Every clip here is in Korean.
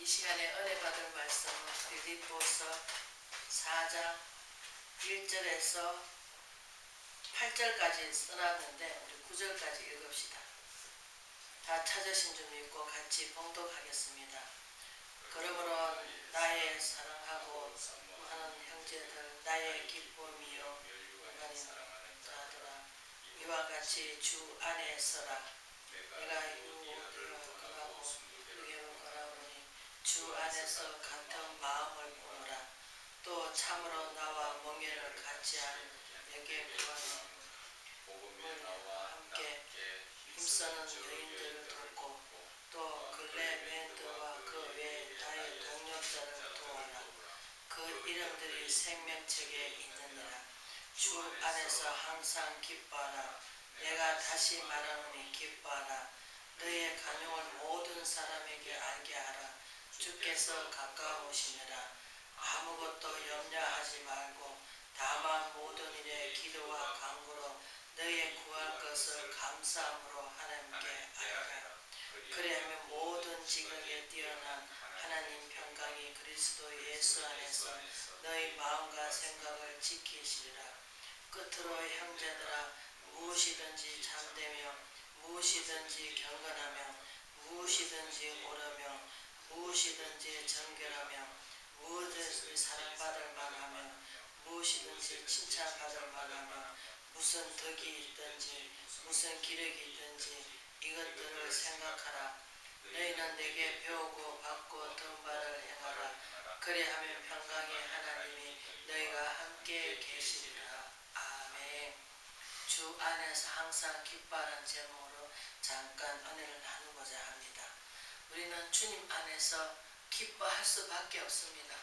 이 시간에 은혜 받을 말씀은 빌립보서 4장 1절에서 8절까지 써놨는데 우리 9절까지 읽읍시다. 다 찾으신 줄 믿고 같이 봉독하겠습니다. 그러므로 나의 사랑하고 사모하는 형제들, 나의 기쁨이요 하나님 자들아, 이와 같이 주 안에 서라. 내가 유대와 거라고 유대와 거라오니 주 안에서 같은 마음을 보노라. 또 참으로 나와 멍에를 같이 한 내게 구하는 함께 힘쓰는 여인들을 돕고 또 글레멘드와 그 외 나의 동료들을 도와라. 그 이름들이 생명책에 있느니라. 주 안에서 항상 기뻐하라. 내가 다시 말하노니 기뻐하라. 너의 간용을 모든 사람에게 알게 하라. 주께서 가까우시니라. 아무것도 염려하지 말고 다만 모든 일에 기도와 간구로 너의 구할 것을 감사함으로 하나님께 알아라. 그리하면 모든 지극하게 뛰어난 하나님 평강이 그리스도 예수 안에서 너희 마음과 생각을 지키시리라. 끝으로 형제들아, 무엇이든지 참되며 무엇이든지 경건하며 무엇이든지 옳으며 무엇이든지 정결하며 무엇이든지 사랑받을 만하며 무엇이든지 칭찬받을 만하며 무슨 덕이 있든지 무슨 기력이 있든지 이것들을 생각하라. 너희는 내게 배우고 받고 든 바를 행하라. 그리하면 평강의 하나님이 너희가 함께 계시리라. 아멘. 주 안에서 항상 기뻐하는 제목으로 잠깐 은혜를 나누고자 합니다. 우리는 주님 안에서 기뻐할 수밖에 없습니다.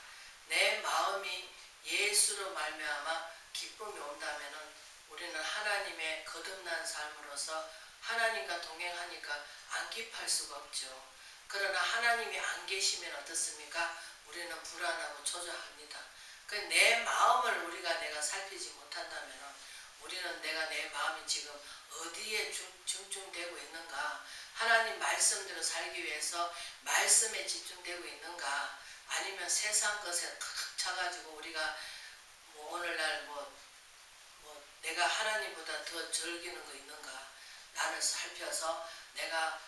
내 마음이 예수로 말미암아 기쁨이 온다면은 우리는 하나님의 거듭난 삶으로서 하나님과 동행하니까 안 기뻐할 수가 없죠. 그러나 하나님이 안 계시면 어떻습니까? 우리는 불안하고 초조합니다. 내 마음을 내가 살피지 못한다면 우리는 내 마음이 지금 어디에 중증되고 있는가, 하나님 말씀대로 살기 위해서 말씀에 집중되고 있는가, 아니면 세상 것에 탁 차가지고 우리가 오늘날 내가 하나님보다 더 즐기는 거 있는가, 나를 살펴서 내가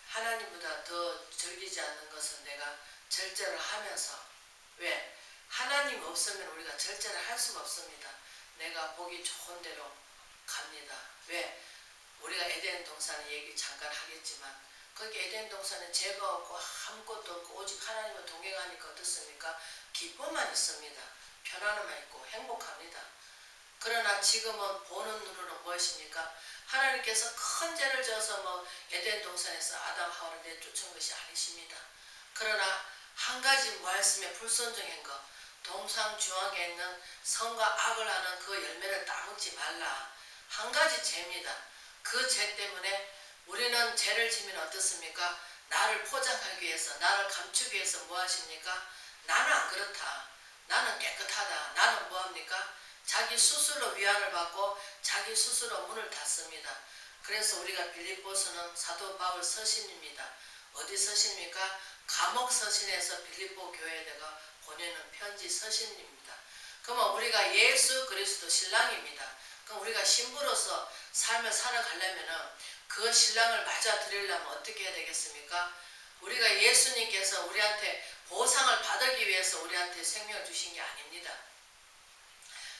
하나님보다 더 즐기지 않는 것은 내가 절제를 하면서, 왜? 하나님 없으면 우리가 절제를 할 수가 없습니다. 내가 보기 좋은 대로 갑니다. 왜? 우리가 에덴 동산 얘기 잠깐 하겠지만 거기 에덴 동산에 죄가 없고 아무것도 없고 오직 하나님과 동행하니까 어떻습니까? 기쁨만 있습니다. 편안함만 있고 행복합니다. 그러나 지금은 보는 눈으로 무엇입니까? 하나님께서 큰 죄를 져서 에덴 동산에서 아담 하와를 내쫓은 것이 아니십니다. 그러나 한 가지 말씀에 불순종한 것, 동상 중앙에 있는 선과 악을 하는 그 열매를 따먹지 말라. 한 가지 죄입니다. 그 죄 때문에 우리는 죄를 지면 어떻습니까? 나를 포장하기 위해서, 나를 감추기 위해서 뭐 하십니까? 나는 안 그렇다. 나는 깨끗하다. 나는 뭐합니까? 자기 스스로 위안을 받고 자기 스스로 문을 닫습니다. 그래서 우리가 빌립보서는 사도 바울 서신입니다. 어디 서신입니까? 감옥 서신에서 빌립보 교회에다가 보내는 편지 서신입니다. 그러면 우리가 예수 그리스도 신랑입니다. 그럼 우리가 신부로서 삶을 살아가려면 그 신랑을 맞아들이려면 어떻게 해야 되겠습니까? 우리가 예수님께서 우리한테 보상을 받기 위해서 우리한테 생명을 주신 게 아닙니다.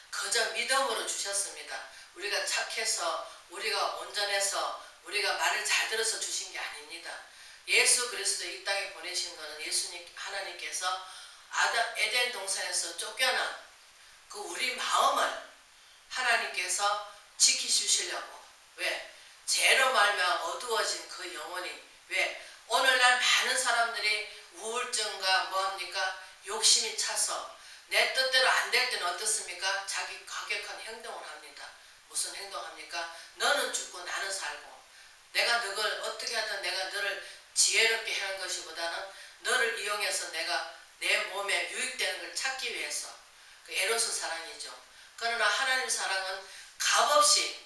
그저 믿음으로 주셨습니다. 우리가 착해서, 우리가 온전해서, 우리가 말을 잘 들어서 주신 게 아닙니다. 예수 그리스도 이 땅에 보내신 것은 예수님 하나님께서 에덴 동산에서 쫓겨난 그 우리 마음을 하나님께서 지키주시려고. 왜? 죄로 말미암아 어두워진 그 영혼이, 왜? 오늘날 많은 사람들이 우울증과 뭐합니까? 욕심이 차서 내 뜻대로 안 될 때는 어떻습니까? 자기 과격한 행동을 합니다. 무슨 행동합니까? 너는 죽고 나는 살고, 내가 너를 어떻게 하든 내가 너를 지혜롭게 하는 것이보다는 너를 이용해서 내가 내 몸에 유익되는 걸 찾기 위해서, 그 에로스 사랑이죠. 그러나 하나님 사랑은 값없이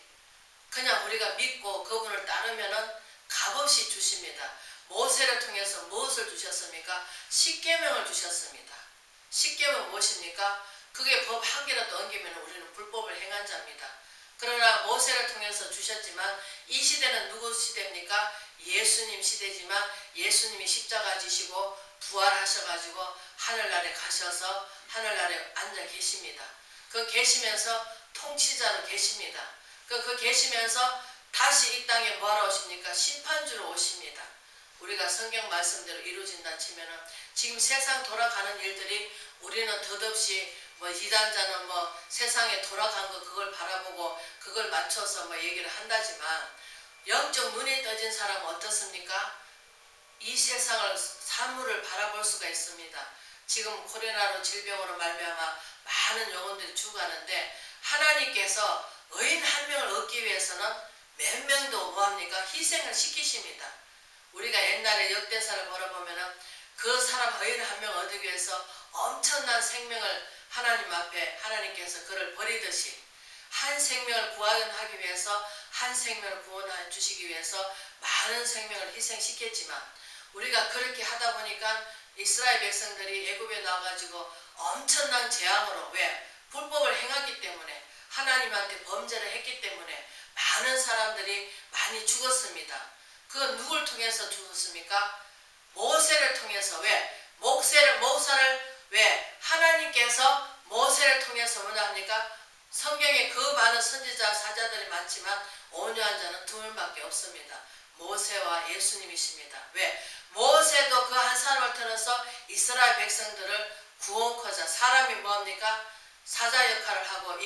그냥 우리가 믿고 그분을 따르면은 값없이 주십니다. 모세를 통해서 무엇을 주셨습니까? 십계명을 주셨습니다. 십계명 무엇입니까? 그게 법 한 개라도 엉기면 우리는 불법을 행한 자입니다. 그러나 모세를 통해서 주셨지만 이 시대는 누구 시대입니까? 예수님 시대지만 예수님이 십자가 지시고 부활하셔가지고 하늘나라에 가셔서 하늘나라에 앉아 계십니다. 그 계시면서 통치자로 계십니다. 그 계시면서 다시 이 땅에 뭐하러 오십니까? 심판주로 오십니다. 우리가 성경 말씀대로 이루어진다 치면은 지금 세상 돌아가는 일들이 우리는 덧없이 뭐 이단자는 뭐 세상에 돌아간 거 그걸 바라보고 그걸 맞춰서 뭐 얘기를 한다지만 영적 눈이 떠진 사람은 어떻습니까? 이 세상을 사물을 바라볼 수가 있습니다. 지금 코로나로 질병으로 말미암아 많은 영혼들이 죽어가는데 하나님께서 의인 한 명을 얻기 위해서는 몇 명도 뭐합니까? 희생을 시키십니다. 우리가 옛날에 역대사를 걸어보면은 그 사람 의인 한 명 얻기 위해서 엄청난 생명을 하나님 앞에 하나님께서 그를 버리듯이 한 생명을 구원하기 위해서 한 생명을 구원해 주시기 위해서 많은 생명을 희생시켰지만 우리가 그렇게 하다 보니까 이스라엘 백성들이 애굽에 나와가지고 엄청난 재앙으로 왜? 불법을 행했기 때문에 하나님한테 범죄를 했기 때문에 많은 사람들이 많이 죽었습니다. 그 누굴 통해서 죽었습니까? 모세를 통해서 왜? 모세를 왜? 하나님께서 모세를 통해서 뭐라 합니까? 성경에 그 많은 선지자 사자들이 많지만 온유한 자는 두 명밖에 없습니다. 모세와 예수님이십니다. 왜? 모세도 그 한 사람을 통해서 이스라엘 백성들을 구원코자 사람이 뭐합니까? 사자 역할을 하고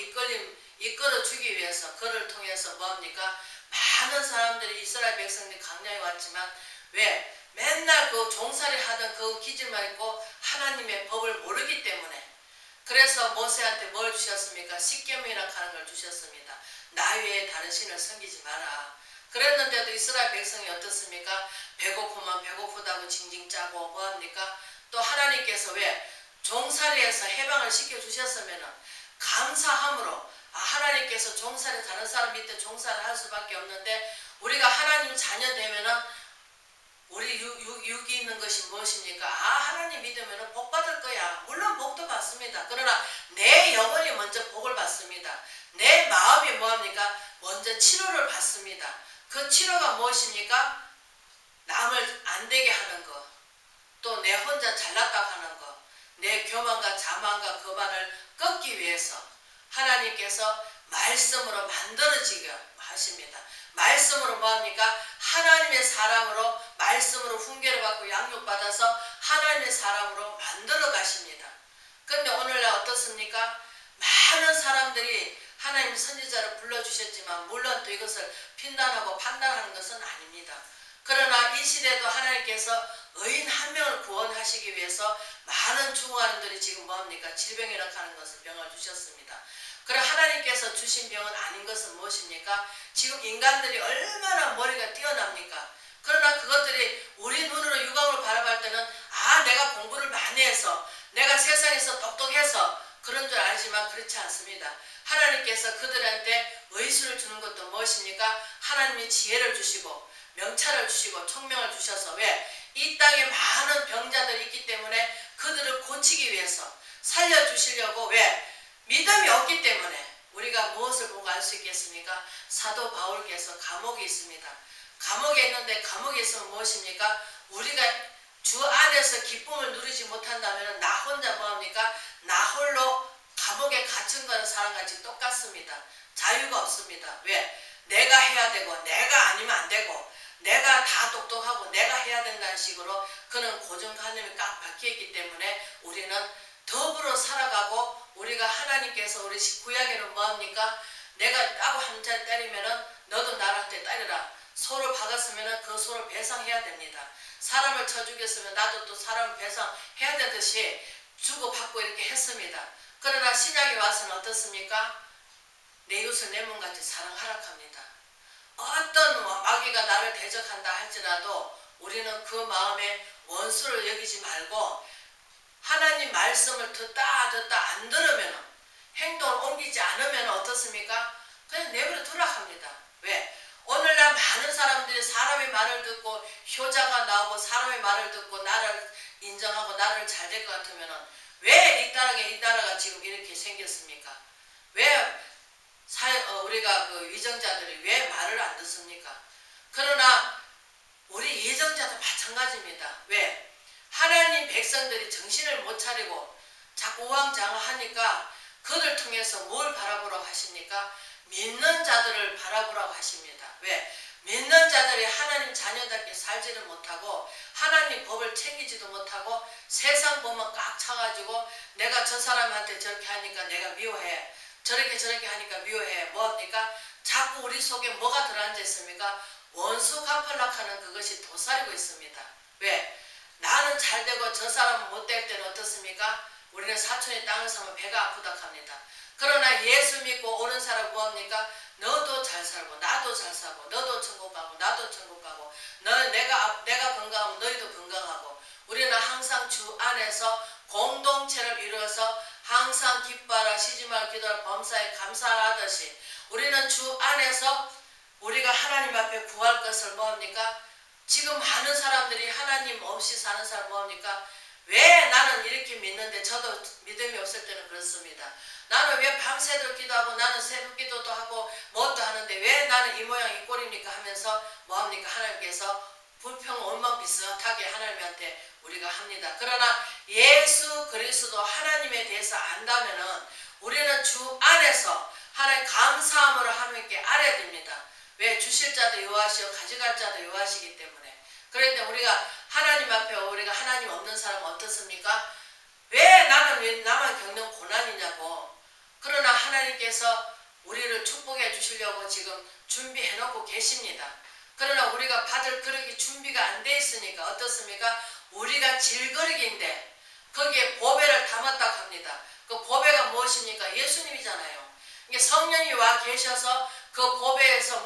이끌어 주기 위해서 그를 통해서 뭐합니까? 많은 사람들이 이스라엘 백성들이 강량해 왔지만 왜? 맨날 그 종살이 하던 그 기질만 있고 하나님의 법을 모르기 때문에 그래서 모세한테 뭘 주셨습니까? 십계명이라고 하는 걸 주셨습니다. 나 외에 다른 신을 섬기지 마라. 그랬는데도 이스라엘 백성이 어떻습니까? 배고프면 배고프다고 징징 짜고 뭐합니까? 또 하나님께서 왜? 종살이에서 해방을 시켜주셨으면 감사함으로 하나님께서 종살이 다른 사람 밑에 종살을 할 수밖에 없는데 우리가 하나님 자녀 되면은 우리 육이 있는 것이 무엇입니까? 하나님 믿으면 복 받을 거야. 물론 복도 받습니다. 그러나 내 영혼이 먼저 복을 받습니다. 내 마음이 뭐합니까? 먼저 치료를 받습니다. 그 치료가 무엇입니까? 남을 안 되게 하는 것, 또 내 혼자 잘났다고 하는 것, 내 교만과 자만과 거만을 꺾기 위해서 하나님께서 말씀으로 만들어지게 하십니다. 말씀으로 뭐합니까? 하나님의 사람으로 말씀으로 훈계를 받고 양육받아서 하나님의 사람으로 만들어 가십니다. 그런데 오늘날 어떻습니까? 많은 사람들이 하나님 선지자를 불러주셨지만 물론 또 이것을 판단하고 판단하는 것은 아닙니다. 그러나 이 시대도 하나님께서 의인 한 명을 구원하시기 위해서 많은 중환자들이 지금 뭐합니까? 질병이라고 하는 것을 병을 주셨습니다. 그럼 하나님께서 주신 병은 아닌 것은 무엇입니까? 지금 인간들이 얼마나 머리가 뛰어납니까? 그러나 그것들이 우리 눈으로 육안으로 바라볼 때는 내가 공부를 많이 해서 내가 세상에서 똑똑해서 그런 줄 알지만 그렇지 않습니다. 하나님께서 그들한테 의술을 주는 것도 무엇입니까? 하나님이 지혜를 주시고 명찰을 주시고 총명을 주셔서 왜? 이 땅에 많은 병자들이 있기 때문에 그들을 고치기 위해서 살려주시려고 왜? 믿음이 없기 때문에 우리가 무엇을 보고 알 수 있겠습니까? 사도 바울께서 감옥에 있습니다. 감옥에 있는데 감옥에 있으면 무엇입니까? 우리가 주 안에서 기쁨을 누리지 못한다면 나 혼자 뭐합니까? 나 홀로 감옥에 갇힌 거는 사람같이 똑같습니다. 자유가 없습니다. 왜? 내가 해야 되고 내가 아니면 안 되고 내가 다 똑똑하고 내가 해야 된다는 식으로 그는 고정관념이 꽉 박혀있기 때문에 우리는 더불어 살아가고 우리가 하나님께서 우리 구약에는 뭐합니까? 내가 따고 한 자리 때리면은 너도 나한테 때려라. 소를 박았으면은 그 소를 배상해야 됩니다. 사람을 쳐 죽였으면 나도 또 사람을 배상해야 되듯이 주고받고 이렇게 했습니다. 그러나 신약에 와서는 어떻습니까? 내 이웃을 내 몸같이 사랑하라 합니다. 어떤 마귀가 나를 대적한다 할지라도 우리는 그 마음에 원수를 여기지 말고 하나님 말씀을 듣다 안 들으면 행동을 옮기지 않으면 어떻습니까? 그냥 내버려 두라 합니다. 왜? 오늘날 많은 사람들이 사람의 말을 듣고 효자가 나오고 사람의 말을 듣고 나를 인정하고 나를 잘 될 것 같으면 왜 이 나라가 지금 이렇게 생겼습니까? 왜 우리가 그 위정자들이 왜 말을 안 듣습니까? 그러나 우리 예정자도 마찬가지입니다. 왜? 하나님 백성들이 정신을 못 차리고 자꾸 우왕좌왕하니까 그들 통해서 뭘 바라보라고 하십니까? 믿는 자들을 바라보라고 하십니다. 왜? 믿는 자들이 하나님 자녀답게 살지를 못하고 하나님 법을 챙기지도 못하고 세상 법만 꽉 차가지고 내가 저 사람한테 저렇게 하니까 내가 미워해. 저렇게 하니까 미워해. 뭐합니까? 자꾸 우리 속에 뭐가 들어앉아 있습니까? 원수 갚으려고 하는 그것이 도사리고 있습니다. 왜? 나는 잘 되고 저 사람은 못 될 때는 어떻습니까? 우리는 사촌의 땅을 사면 배가 아프다 합니다. 그러나 예수 믿고 오는 사람 뭐합니까? 너도 잘 살고 나도 잘 살고 너도 천국 가고 나도 천국 가고 내가 건강하면 너희도 건강하고 우리는 항상 주 안에서 공동체를 이루어서 항상 기뻐하라 시집하라 기도하라 범사에 감사하듯이 우리는 주 안에서 우리가 하나님 앞에 구할 것을 뭐합니까? 지금 많은 사람들이 하나님 없이 사는 사람 뭐합니까? 왜 나는 이렇게 믿는데 저도 믿음이 없을 때는 그렇습니다. 나는 왜 밤새도록 기도하고 나는 새벽 기도도 하고 뭣도 하는데 왜 나는 이 모양 이 꼴입니까 하면서 뭐합니까? 하나님께서 불평 원망 비슷하게 하나님한테 우리가 합니다. 그러나 예수 그리스도 하나님에 대해서 안다면은 우리는 주 안에서 하나님 감사함으로 하나님께 알아야 됩니다. 왜? 주실 자도 여호와시오 가져갈 자도 여호와시기 때문에. 그런데 우리가 하나님 앞에 우리가 하나님 없는 사람은 어떻습니까? 왜 나만 겪는 고난이냐고. 그러나 하나님께서 우리를 축복해 주시려고 지금 준비해 놓고 계십니다. 그러나 우리가 받을 그릇이 준비가 안 돼 있으니까 어떻습니까? 우리가 질그릇인데 거기에 보배를 담았다고 합니다. 그 보배가 무엇입니까? 예수님이잖아요. 성령이 와 계셔서 그 보배에서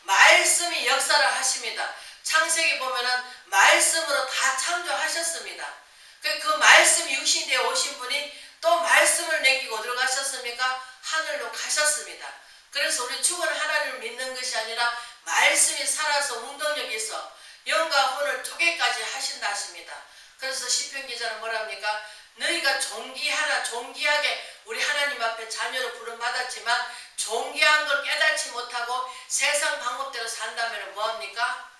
말씀이 역사를 하십니다. 창세기 보면은 말씀으로 다 창조하셨습니다. 그 말씀이 육신되어 오신 분이 또 말씀을 남기고 어디로 가셨습니까? 하늘로 가셨습니다. 그래서 우리 죽은 하나님을 믿는 것이 아니라 말씀이 살아서 운동력이 있어 영과 혼을 쪼개까지 하신다 하십니다. 그래서 시편 기자는 뭐랍니까? 너희가 존귀하게 우리 하나님 앞에 자녀로 부름받았지만 존귀한 걸 깨닫지 못하고 세상 방법대로 산다면 뭐합니까?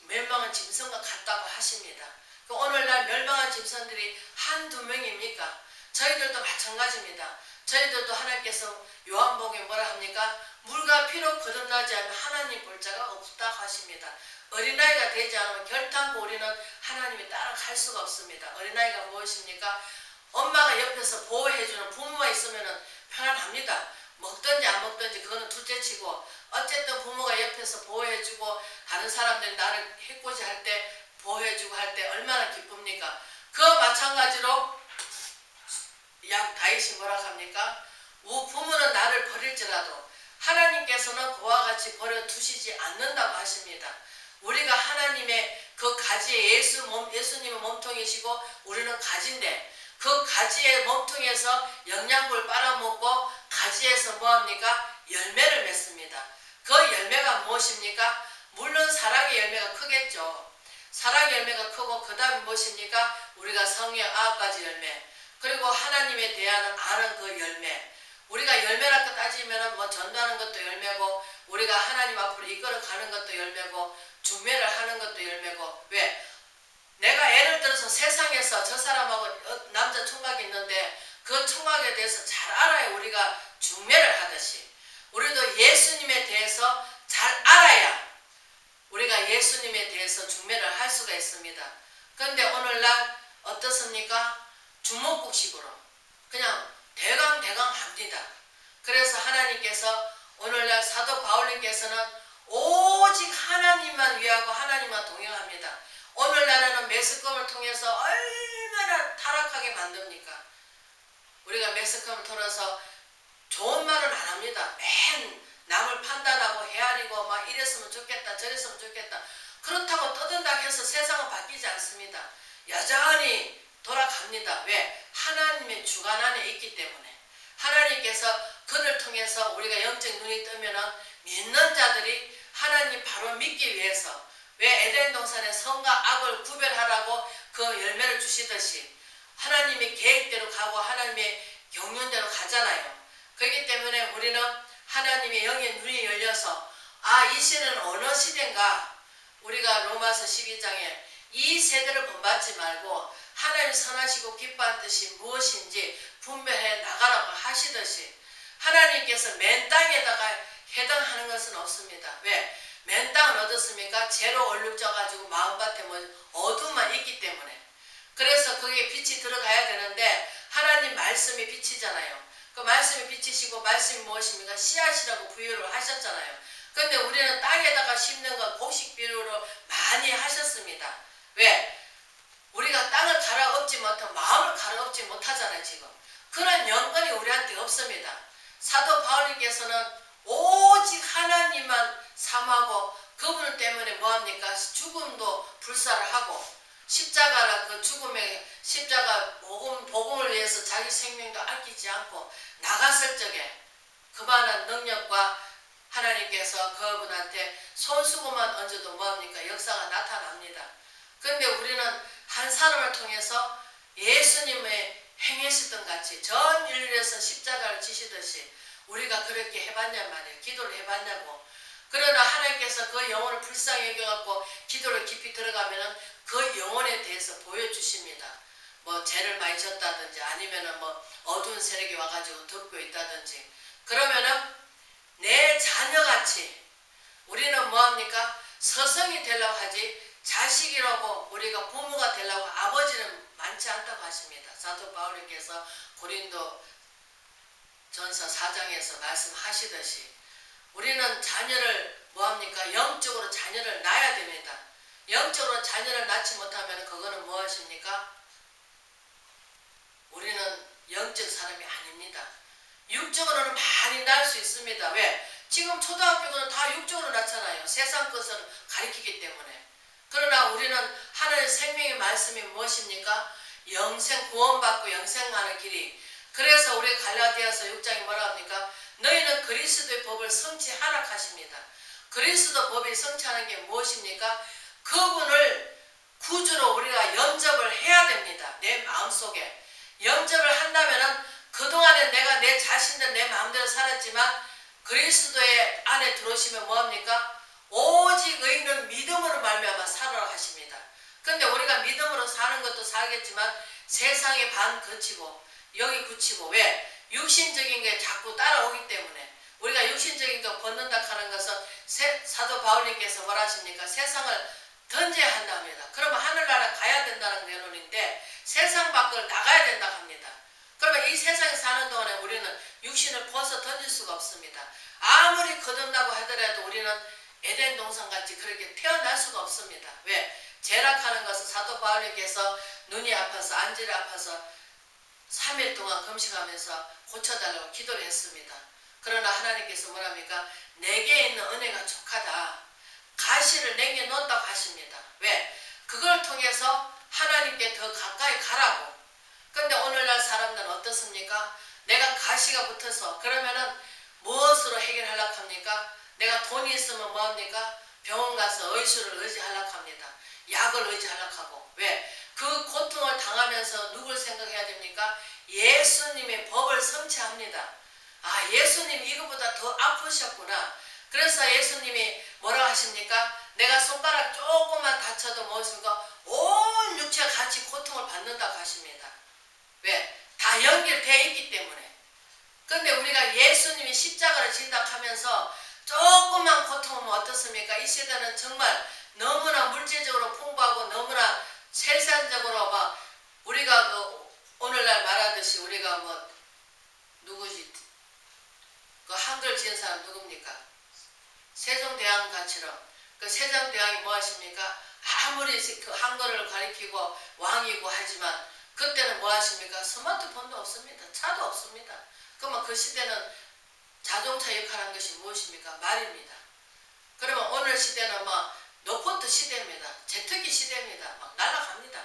멸망한 짐승과 같다고 하십니다. 오늘날 멸망한 짐승들이 한두 명입니까? 저희들도 마찬가지입니다. 저희들도 하나님께서 요한복음에 뭐라 합니까? 물과 피로 거듭나지 않으면 하나님 볼 자가 없다고 하십니다. 어린아이가 되지 않으면 결단코 우리는 하나님에 따라갈 수가 없습니다. 어린아이가 무엇입니까? 엄마가 옆에서 보호해주는 부모가 있으면 편안합니다. 먹든지 안 먹든지 그거는 둘째치고 어쨌든 부모가 옆에서 보호해주고 다른 사람들이 나를 해코지 할 때 보호해주고 할 때 얼마나 기쁩니까? 그 마찬가지로 다윗이 뭐라 합니까? 부모는 나를 버릴지라도 하나님께서는 그와 같이 버려두시지 않는다고 하십니다. 우리가 하나님의 그 가지에 예수님의 몸통이시고 우리는 가지인데 그 가지의 몸통에서 영양분을 빨아먹고 가지에서 뭐합니까? 열매를 맺습니다. 그 열매가 무엇입니까? 물론 사랑의 열매가 크겠죠. 사랑의 열매가 크고 그 다음에 무엇입니까? 우리가 성령 9가지 열매 그리고 하나님에 대한 아는 그 열매 우리가 열매라고 따지면 전도하는 것도 열매고 우리가 하나님 앞으로 이끌어가는 것도 열매고 중매를 하는 것도 열매고 왜? 내가 예를 들어서 세상에서 저 사람하고 남자 총각이 있는데 그 총각에 대해서 잘 알아야 우리가 중매를 하듯이 우리도 예수님에 대해서 잘 알아야 우리가 예수님에 대해서 중매를 할 수가 있습니다. 그런데 오늘날 어떻습니까? 주먹국식으로 그냥 대강 합니다. 그래서 하나님께서 오늘날 사도 바울님께서는 오직 하나님만 위하고 하나님만 동행합니다. 오늘날에는 매스컴을 통해서 얼마나 타락하게 만듭니까? 우리가 매스컴을 통해서 좋은 말은 안 합니다. 맨 남을 판단하고 헤아리고 막 이랬으면 좋겠다 저랬으면 좋겠다 그렇다고 떠든다고 해서 세상은 바뀌지 않습니다. 여전히 돌아갑니다. 왜? 하나님의 주관 안에 있기 때문에 하나님께서 그를 통해서 우리가 영적 눈이 뜨면은 믿는 자들이 하나님 바로 믿기 위해서 왜 에덴 동산에 선과 악을 구별하라고 그 열매를 주시듯이 하나님의 계획대로 가고 하나님의 경륜대로 가잖아요. 그렇기 때문에 우리는 하나님의 영의 눈이 열려서 이 시대는 어느 시대인가 우리가 로마서 12장에 이 세대를 본받지 말고 하나님 선하시고 기뻐하는 뜻이 무엇인지 분별해 나가라고 하시듯이 하나님께서 맨 땅에다가 해당하는 것은 없습니다. 왜? 맨 땅은 어떻습니까? 죄로 얼룩져가지고 마음밭에 어둠만 있기 때문에. 그래서 거기에 빛이 들어가야 되는데 하나님 말씀이 빛이잖아요. 그 말씀이 빛이시고 말씀이 무엇입니까? 씨앗이라고 부유를 하셨잖아요. 근데 우리는 땅에다가 심는 것 곡식 비유로 많이 하셨습니다. 왜? 우리가 땅을 갈아엎지 못하고 마음을 갈아엎지 못하잖아요. 지금 그런 영권이 우리한테 없습니다. 사도 바울님께서는 오직 하나님만 사모하고 그분 때문에 뭐합니까? 죽음도 불사를 하고 십자가라 그 죽음의 십자가 복음을 위해서 자기 생명도 아끼지 않고 나갔을 적에 그만한 능력과 하나님께서 그분한테 손수고만 얹어도 뭐합니까? 역사가 나타납니다. 근데 우리는 한 사람을 통해서 예수님의 행하셨던 같이 전 인류에서 십자가를 지시듯이 우리가 그렇게 해봤냔 말이에요. 기도를 해봤냐고. 그러나 하나님께서 그 영혼을 불쌍히 여겨갖고 기도를 깊이 들어가면은 그 영혼에 대해서 보여주십니다. 뭐 죄를 많이 졌다든지 아니면은 뭐 어두운 세력이 와가지고 덮고 있다든지 그러면은 내 자녀같이 우리는 뭐합니까? 서성이 되려고 하지 자식이라고 우리가 부모가 되려고 아버지는 많지 않다고 하십니다. 사도 바울님께서 고린도 전서 4장에서 말씀하시듯이 우리는 자녀를 뭐합니까? 영적으로 자녀를 낳아야 됩니다. 영적으로 자녀를 낳지 못하면 그거는 무엇입니까? 우리는 영적 사람이 아닙니다. 육적으로는 많이 낳을 수 있습니다. 왜? 지금 초등학교는 다 육적으로 낳잖아요. 세상 것을 가리키기 때문에. 그러나 우리는 하나님의 생명의 말씀이 무엇입니까? 영생 구원받고 영생하는 길이. 그래서 우리 갈라디아서 6장이 뭐라 합니까? 너희는 그리스도의 법을 성취하라 하십니다. 그리스도 법이 성취하는 게 무엇입니까? 그분을 구주로 우리가 영접을 해야 됩니다. 내 마음속에. 영접을 한다면은 그동안에 내가 내 자신들 내 마음대로 살았지만 그리스도의 안에 들어오시면 뭐합니까? 오직 의인은 믿음으로 말미암아 살아라 하십니다. 근데 우리가 믿음으로 사는 것도 살겠지만 세상에 반 그치고 여기 그치고 왜? 육신적인 게 자꾸 따라오기 때문에 우리가 육신적인 거 벗는다 하는 것은 사도 바울님께서 뭐라 하십니까? 세상을 던져야 한답니다. 그러면 하늘나라 가야 된다는 내용인데 세상 밖을 나가야 된다 합니다. 그러면 이 세상에 사는 동안에 우리는 육신을 벗어 던질 수가 없습니다. 아무리 거듭나고 하더라도 우리는 에덴 동산같이 그렇게 태어날 수가 없습니다. 왜? 죄락하는 것은 사도 바울님께서 눈이 아파서 안질이 아파서 3일 동안 금식하면서 고쳐달라고 기도를 했습니다. 그러나 하나님께서 뭐랍니까? 내게 있는 은혜가 족하다. 가시를 내게 놓았다고 하십니다. 왜? 그걸 통해서 하나님께 더 가까이 가라고. 근데 오늘날 사람들은 어떻습니까? 내가 가시가 붙어서 그러면은 무엇으로 해결하려고 합니까? 내가 돈이 있으면 뭐합니까? 병원 가서 의술을 의지하려고 합니다. 약을 의지하려고 하고. 왜? 그 고통을 당하면서 누굴 생각해야 됩니까? 예수님의 법을 성취합니다. 예수님이 이것보다 더 아프셨구나. 그래서 예수님이 뭐라고 하십니까? 내가 손가락 조금만 다쳐도 무엇입니까? 온 육체가 같이 고통을 받는다고 하십니다. 왜? 다 연결되어 있기 때문에. 근데 우리가 예수님이 십자가를 진다 하면서 조금만 고통하면 어떻습니까? 이 시대는 정말 너무나 물질적으로 풍부하고 너무나 세상적으로 막 우리가 오늘날 말하듯이 우리가 누구지? 그 한글 지은 사람 누굽니까? 세종대왕 같이로. 그 세종대왕이 뭐 하십니까? 아무리 그 한글을 가리키고 왕이고 하지만 그때는 뭐 하십니까? 스마트폰도 없습니다. 차도 없습니다. 그러면 그 시대는 자동차 역할한 것이 무엇입니까? 말입니다. 그러면 오늘 시대는 노포트 시대입니다. 제트기 시대입니다. 막 날아갑니다.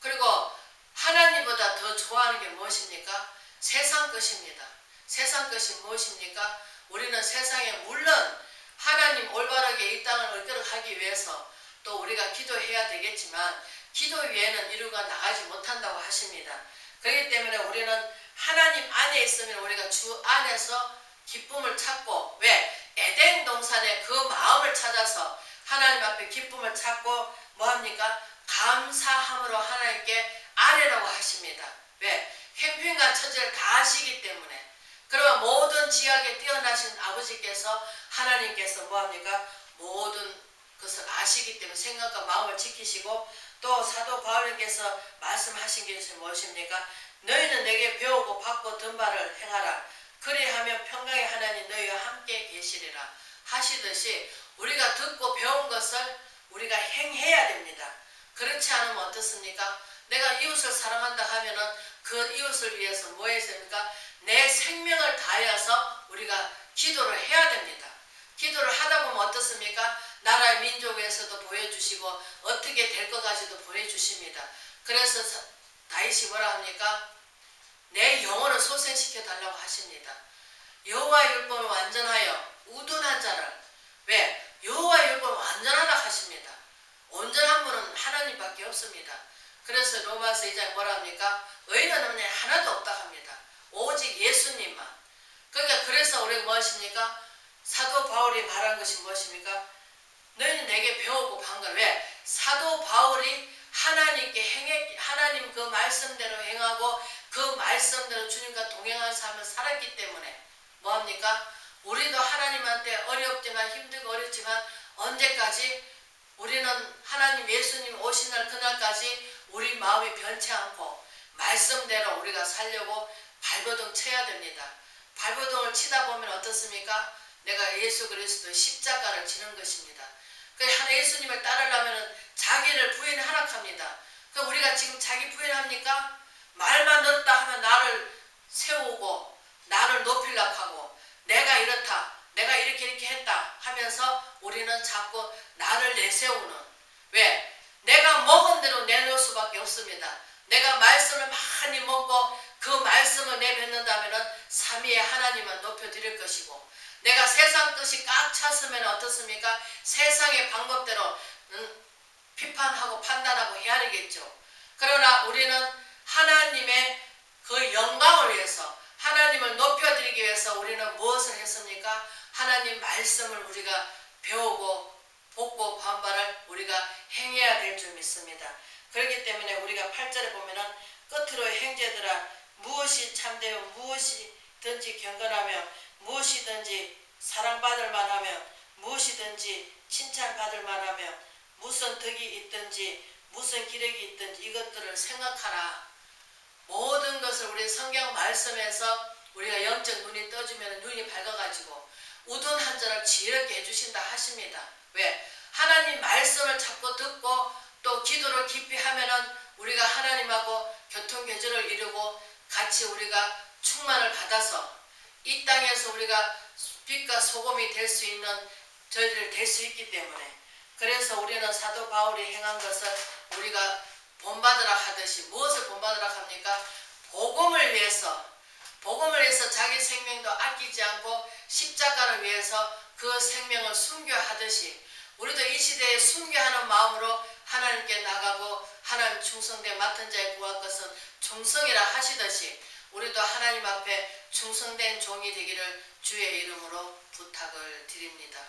그리고 하나님보다 더 좋아하는 게 무엇입니까? 세상 것입니다. 세상 것이 무엇입니까? 우리는 세상에 물론 하나님 올바르게 이 땅을 이끌어가기 위해서 또 우리가 기도해야 되겠지만 기도 외에는 이루가 나가지 못한다고 하십니다. 그렇기 때문에 우리는 하나님 안에 있으면 우리가 주 안에서 기쁨을 찾고, 왜? 에덴 동산의 그 마음을 찾아서 하나님 앞에 기쁨을 찾고 뭐합니까? 감사함으로 하나님께 아뢰라고 하십니다. 왜? 형편과 처지를 다 아시기 때문에. 그러면 모든 지각에 뛰어나신 아버지께서 하나님께서 뭐합니까? 모든 것을 아시기 때문에 생각과 마음을 지키시고, 또 사도 바울님께서 말씀하신 것이 무엇입니까? 너희는 내게 배우고 받고 든 바를 행하라. 그리하면 평강의 하나님 너희와 함께 계시리라 하시듯이 우리가 듣고 배운 것을 우리가 행해야 됩니다. 그렇지 않으면 어떻습니까? 내가 이웃을 사랑한다 하면은 그 이웃을 위해서 뭐 했습니까? 내 생명을 다하여서 우리가 기도를 해야 됩니다. 기도를 하다 보면 어떻습니까? 나라의 민족에서도 보여주시고 어떻게 될 것까지도 보여주십니다. 그래서 다윗이 뭐라 합니까? 내 영혼을 소생시켜 달라고 하십니다. 여호와의 율법을 완전하여 우둔한 자를, 왜? 여호와의 율법을 완전하다 하십니다. 온전한 분은 하나님밖에 없습니다. 그래서 로마서 2장에 뭐라 합니까? 의인은 없네 하나도 없다 합니다. 오직 예수님만. 그러니까 그래서 우리가 무엇입니까? 사도 바울이 말한 것이 무엇입니까? 너희는 내게 배우고 반걸. 왜? 사도 바울이 하나님께 하나님 그 말씀대로 행하고 그 말씀대로 주님과 동행하는 삶을 살았기 때문에 뭐합니까? 우리도 하나님한테 어렵지만 힘들고 어렵지만 언제까지 우리는 하나님 예수님 오신 날 그날까지 우리 마음이 변치 않고 말씀대로 우리가 살려고 발버둥 쳐야 됩니다. 발버둥을 치다 보면 어떻습니까? 내가 예수 그리스도의 십자가를 지는 것입니다. 그래서 예수님을 따르려면 자기를 부인하라 합니다. 그럼 우리가 지금 자기 부인합니까? 말만 넣었다 하면 나를 세우고 나를 높이려고 하고 내가 이렇다, 내가 이렇게 했다 하면서 우리는 자꾸 나를 내세우는, 왜? 내가 먹은 대로 내놓을 수밖에 없습니다. 내가 말씀을 많이 먹고 그 말씀을 내뱉는다면 삼위의 하나님은 높여드릴 것이고, 내가 세상 뜻이 꽉 찼으면 어떻습니까? 세상의 방법대로 비판하고 판단하고 헤아리겠죠. 그러나 우리는 하나님의 그 영광을 위해서, 하나님을 높여드리기 위해서 우리는 무엇을 했습니까? 하나님 말씀을 우리가 배우고 복고 반발을 우리가 행해야 될 줄 믿습니다. 그렇기 때문에 우리가 8절에 보면은 끝으로 형제들아 무엇이 참되어 무엇이든지 경건하며 무엇이든지 사랑받을 만하며 무엇이든지 칭찬받을 만하며 무슨 덕이 있든지 무슨 기력이 있든지 이것들을 생각하라. 모든 것을 우리 성경 말씀에서 우리가 영적 눈이 떠지면 눈이 밝아가지고 우둔한 자를 지혜롭게 해주신다 하십니다. 왜? 하나님 말씀을 자꾸 듣고 또 기도를 깊이 하면은 우리가 하나님하고 교통교제를 이루고 같이 우리가 충만을 받아서 이 땅에서 우리가 빛과 소금이 될 수 있는 저희들이 될 수 있기 때문에, 그래서 우리는 사도 바울이 행한 것을 우리가 본받으라 하듯이 무엇을 본받으라 합니까? 복음을 위해서 자기 생명도 아끼지 않고 십자가를 위해서 그 생명을 순교하듯이 우리도 이 시대에 순교하는 마음으로 하나님께 나가고 하나님 충성되 맡은 자의 구할 것은 충성이라 하시듯이 우리도 하나님 앞에 충성된 종이 되기를 주의 이름으로 부탁을 드립니다.